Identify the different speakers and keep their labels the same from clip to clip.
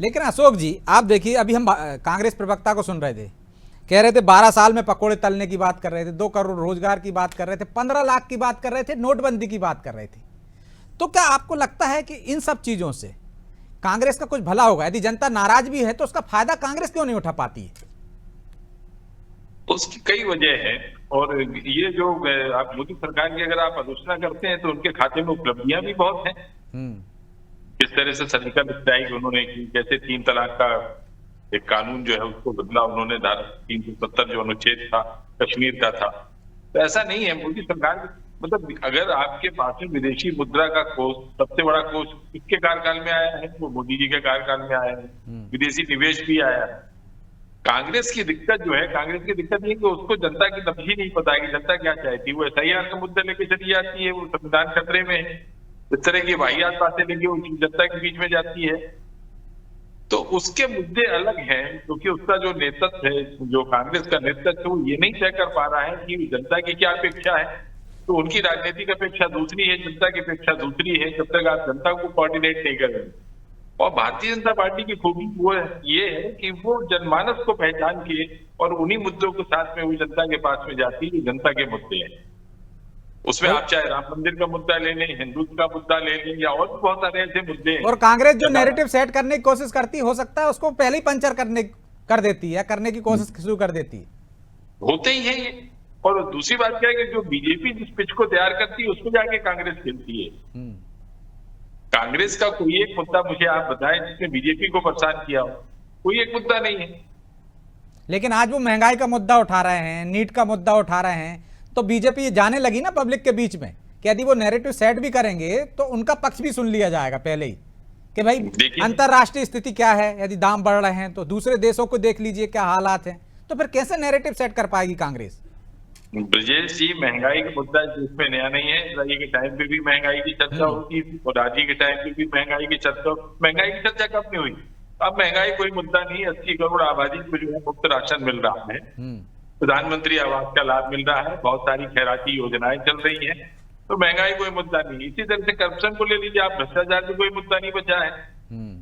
Speaker 1: लेकिन अशोक जी, आप देखिए, अभी हम कांग्रेस प्रवक्ता को सुन रहे थे, कह रहे थे 12 साल में पकोड़े तलने की बात कर रहे थे, 2 करोड़ रोजगार की बात कर रहे थे, 15 लाख की बात कर रहे थे, नोटबंदी की बात कर रहे थे। तो क्या आपको लगता है कि इन सब चीजों से कांग्रेस का कुछ भला होगा? यदि जनता नाराज भी है तो उसका फायदा कांग्रेस क्यों नहीं उठा पाती है?
Speaker 2: उसकी कई वजह है। और ये जो आप मोदी सरकार की अगर आप आलोचना करते हैं तो उनके खाते में उपलब्धियां भी बहुत हैं। किस तरह से सर्जिकल स्ट्राइक उन्होंने की, कैसे 3 तलाक का एक कानून जो है उसको बदला उन्होंने, धारा 370 जो अनुच्छेद था कश्मीर का था। तो ऐसा नहीं है मोदी सरकार, मतलब अगर आपके पास में विदेशी मुद्रा का कोष, सबसे बड़ा कोष किसके कार्यकाल में आया है? वो मोदी जी के कार्यकाल में आया है। विदेशी निवेश भी आया है। कांग्रेस की दिक्कत जो है, कांग्रेस की दिक्कत ये कि उसको जनता की नब्ज ही नहीं पता है कि जनता क्या चाहती है। वो एसआईआर का मुद्दा लेके चली जाती है, वो संविधान खतरे में है, इस तरह की वाहियात बातें लेके वो जनता के बीच में जाती है। तो उसके मुद्दे अलग हैं, क्योंकि उसका जो नेतृत्व है, जो कांग्रेस का नेतृत्व, वो ये नहीं तय कर पा रहा है कि जनता की क्या अपेक्षा है। तो उनकी राजनीतिक अपेक्षा दूसरी है, जनता की अपेक्षा दूसरी है। जब तक आप जनता को कोऑर्डिनेट नहीं करेंगे। और भारतीय जनता पार्टी की खूबी वो ये है कि वो जनमानस को पहचान के और उन्हीं मुद्दों के साथ में वो जनता के पास में जाती है, जनता के मुद्दे हैं। उसमें आप चाहे राम मंदिर का मुद्दा ले लें, हिंदुत्व का मुद्दा ले लें, या और भी बहुत सारे ऐसे मुद्दे हैं।
Speaker 1: और कांग्रेस जो नैरेटिव सेट करने की कोशिश करती हो सकता है उसको पहले ही पंचर कर देती है, करने की कोशिश शुरू कर देती है।
Speaker 2: होते ही है ये। और दूसरी बात क्या है कि जो बीजेपी जिस पिच को तैयार करती है उसको जाके कांग्रेस खेलती है। कांग्रेस का कोई एक मुद्दा मुझे आप बताएं जिसने बीजेपी को परेशान किया हो? कोई एक मुद्दा नहीं है।
Speaker 1: लेकिन आज वो महंगाई का मुद्दा उठा रहे हैं, नीट का मुद्दा उठा रहे हैं, तो बीजेपी जाने लगी ना पब्लिक के बीच में कि यदि वो नैरेटिव सेट भी करेंगे तो उनका पक्ष भी सुन लिया जाएगा पहले ही कि भाई अंतरराष्ट्रीय स्थिति क्या है, यदि दाम बढ़ रहे हैं तो दूसरे देशों को देख लीजिए क्या हालात हैं। तो फिर कैसे नैरेटिव सेट कर पाएगी कांग्रेस?
Speaker 2: ब्रजेश जी, महंगाई का मुद्दा इसमें नया नहीं है। राजी के टाइम पे भी महंगाई की चर्चा होती थी और राजी के टाइम पे भी महंगाई की चर्चा कब नहीं हुई? अब महंगाई कोई मुद्दा नहीं। 80 करोड़ आबादी को जो है मुफ्त राशन मिल रहा है, प्रधानमंत्री आवास का लाभ मिल रहा है, बहुत सारी खैराती योजनाएं चल रही हैं। तो महंगाई कोई मुद्दा नहीं। इसी तरह से करप्शन को ले लीजिए आप, भ्रष्टाचार भी कोई मुद्दा नहीं बचा है।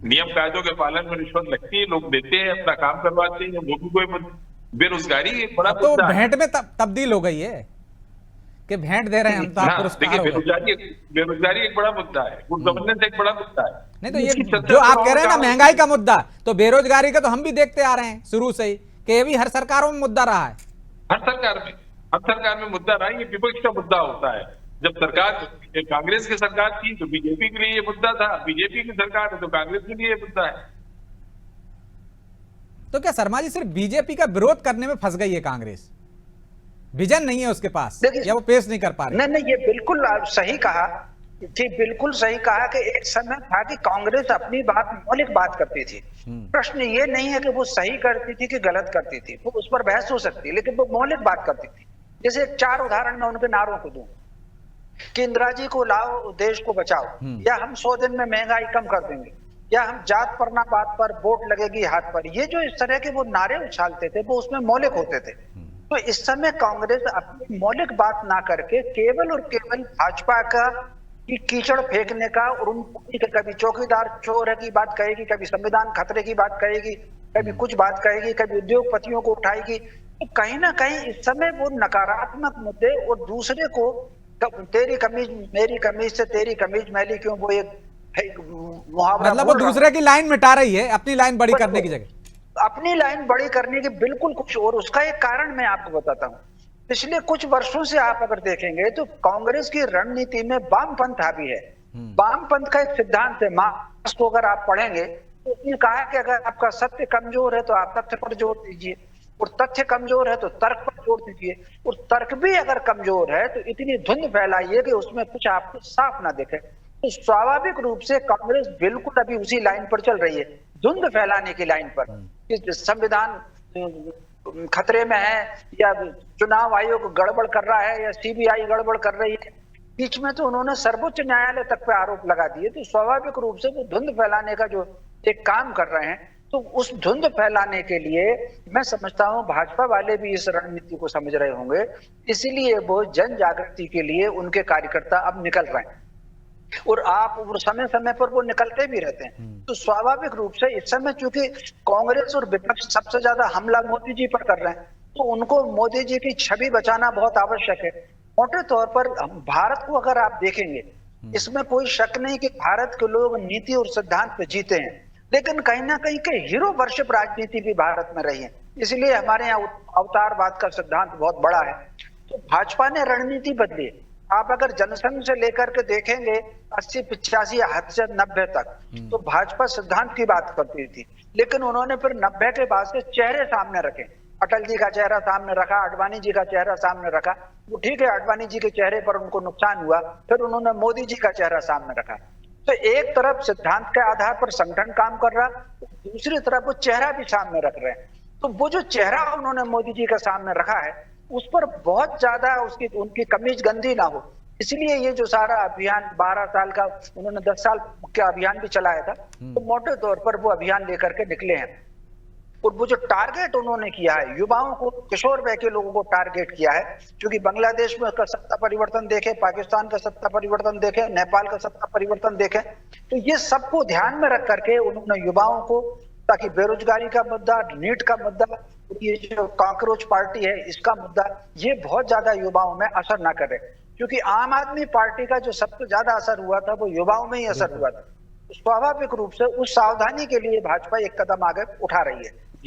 Speaker 2: नियम कायदों के पालन में रिश्वत लगती है, लोग देते हैं, अपना काम करवाते हैं, वो भी कोई मुद्दा। बेरोजगारी एक बड़ा
Speaker 1: तो भेंट में तब्दील हो गई है कि भेंट दे रहे हैं हम तो आप पुरस्कार।
Speaker 2: बेरोजगारी एक बड़ा मुद्दा है, गुड गवर्नेंस एक बड़ा मुद्दा है।
Speaker 1: नहीं तो ये जो आप कह रहे हैं ना महंगाई का मुद्दा, तो बेरोजगारी का तो हम भी देखते आ रहे हैं शुरू से ही कि ये भी हर सरकारों में मुद्दा रहा है।
Speaker 2: हर सरकार में मुद्दा रहा है। ये विपक्ष का मुद्दा होता है। जब सरकार कांग्रेस की सरकार थी तो बीजेपी के लिए ये मुद्दा था, बीजेपी की सरकार है तो कांग्रेस के लिए ये मुद्दा है।
Speaker 1: तो क्या शर्मा जी सिर्फ बीजेपी का विरोध करने में फंस गई है कांग्रेस? विजन नहीं है उसके पास या वो पेश नहीं कर पा रही?
Speaker 3: नहीं, ये बिल्कुल सही कहा जी, बिल्कुल सही कहा कि एक समय था कि कांग्रेस अपनी मौलिक बात करती थी। प्रश्न ये नहीं है कि वो सही करती थी कि गलत करती थी, वो उस पर बहस हो सकती है, लेकिन वो मौलिक बात करती थी। जैसे 4 उदाहरण मैं उनके नारों को दूं कि इंदिरा जी को लाओ, देश को बचाओ, या हम 100 दिन में महंगाई कम कर देंगे, या हम जात पर ना बात पर वोट लगेगी हाथ पर। ये जो इस तरह के वो नारे उछालते थे वो उसमें मौलिक होते थे। तो इस समय कांग्रेस अपनी मौलिक बात ना करके केवल और केवल भाजपा का की कीचड़ फेंकने का, और उनको कभी चौकीदार चोर है की बात कहेगी, कभी संविधान खतरे की बात कहेगी, कभी कुछ बात कहेगी, कभी उद्योगपतियों को उठाएगी। तो कहीं ना कहीं इस समय वो नकारात्मक मुद्दे और दूसरे को तेरी कमीज मेरी कमीज से तेरी कमीज मैली क्यों, वो एक मुहावरा,
Speaker 1: मतलब वो दूसरे की लाइन मिटा रही है अपनी लाइन बड़ी करने की जगह।
Speaker 3: अपनी लाइन बड़ी करने की बिल्कुल कुछ। और उसका एक कारण मैं आपको बताता हूं। पिछले कुछ वर्षों से आप अगर देखेंगे तो कांग्रेस की रणनीति में वामपंथ हावी है। वामपंथ का एक सिद्धांत है, मार्क्स को अगर आप पढ़ेंगे तो उसने कहा है कि अगर आपका सत्य कमजोर है तो आप तथ्य पर जोर दीजिए, और तथ्य कमजोर है तो तर्क पर जोर दीजिए, और तर्क भी अगर कमजोर है तो इतनी धुंध फैलाइए कि उसमें कुछ आपको साफ ना दिखे। तो स्वाभाविक रूप से कांग्रेस बिल्कुल अभी उसी लाइन पर चल रही है, धुंध फैलाने की लाइन पर कि संविधान खतरे में है, या चुनाव आयोग गड़बड़ कर रहा है, या सीबीआई गड़बड़ कर रही है। बीच में तो उन्होंने सर्वोच्च न्यायालय तक पे आरोप लगा दिए। तो स्वाभाविक रूप से वो धुंध फैलाने का जो एक काम कर रहे हैं, तो उस धुंध फैलाने के लिए मैं समझता हूं भाजपा वाले भी इस रणनीति को समझ रहे होंगे, इसीलिए वो जन जागृति के लिए उनके कार्यकर्ता अब निकल रहे हैं। और आप समय समय पर वो निकलते भी रहते हैं। तो स्वाभाविक रूप से इस समय चूंकि कांग्रेस और विपक्ष सबसे ज्यादा हमला मोदी जी पर कर रहे हैं, तो उनको मोदी जी की छवि बचाना बहुत आवश्यक है। मोटे तौर पर भारत को अगर आप देखेंगे, इसमें कोई शक नहीं कि भारत के लोग नीति और सिद्धांत पे जीते हैं, लेकिन कहीं ना कहीं के हीरो वर्शिप राजनीति भी भारत में रही है, इसलिए हमारे यहाँ अवतारवाद का सिद्धांत बहुत बड़ा है। तो भाजपा ने रणनीति बदली। आप अगर जनसंघ से लेकर के देखेंगे 80, 85 या हद से 90 तक, तो भाजपा सिद्धांत की बात करती थी, लेकिन उन्होंने फिर 90 के बाद से चेहरे सामने रखे। अटल जी का चेहरा सामने रखा, आडवाणी जी का चेहरा सामने रखा। वो ठीक है, आडवाणी जी के चेहरे पर उनको नुकसान हुआ, फिर उन्होंने मोदी जी का चेहरा सामने रखा। तो एक तरफ सिद्धांत के आधार पर संगठन काम कर रहा, दूसरी तरफ वो चेहरा भी सामने रख रहे हैं। तो वो जो चेहरा उन्होंने मोदी जी का सामने रखा है, उस पर बहुत ज्यादा उनकी कमीज गंदी ना हो, इसलिए ये जो सारा अभियान 12 साल का, उन्होंने 10 साल का अभियान भी चलाया था, तो मोटे तौर पर वो अभियान लेकर के निकले हैं। और वो जो टारगेट उन्होंने किया है, युवाओं को, किशोर वय के लोगों को टारगेट किया है, क्योंकि बांग्लादेश में का सत्ता परिवर्तन देखे, पाकिस्तान का सत्ता परिवर्तन देखे, नेपाल का सत्ता परिवर्तन देखे, तो ये सबको ध्यान में रख करके उन्होंने युवाओं को, ताकि बेरोजगारी का मुद्दा, नीट का मुद्दा, ये जो कॉकरोच पार्टी है इसका मुद्दा, ये बहुत ज्यादा युवाओं में असर ना करे। क्योंकि आम आदमी पार्टी का जो सबसे ज्यादा असर हुआ था वो युवाओं में ही असर हुआ था। स्वाभाविक रूप से उस सावधानी के लिए भाजपा एक कदम आगे उठा रही है।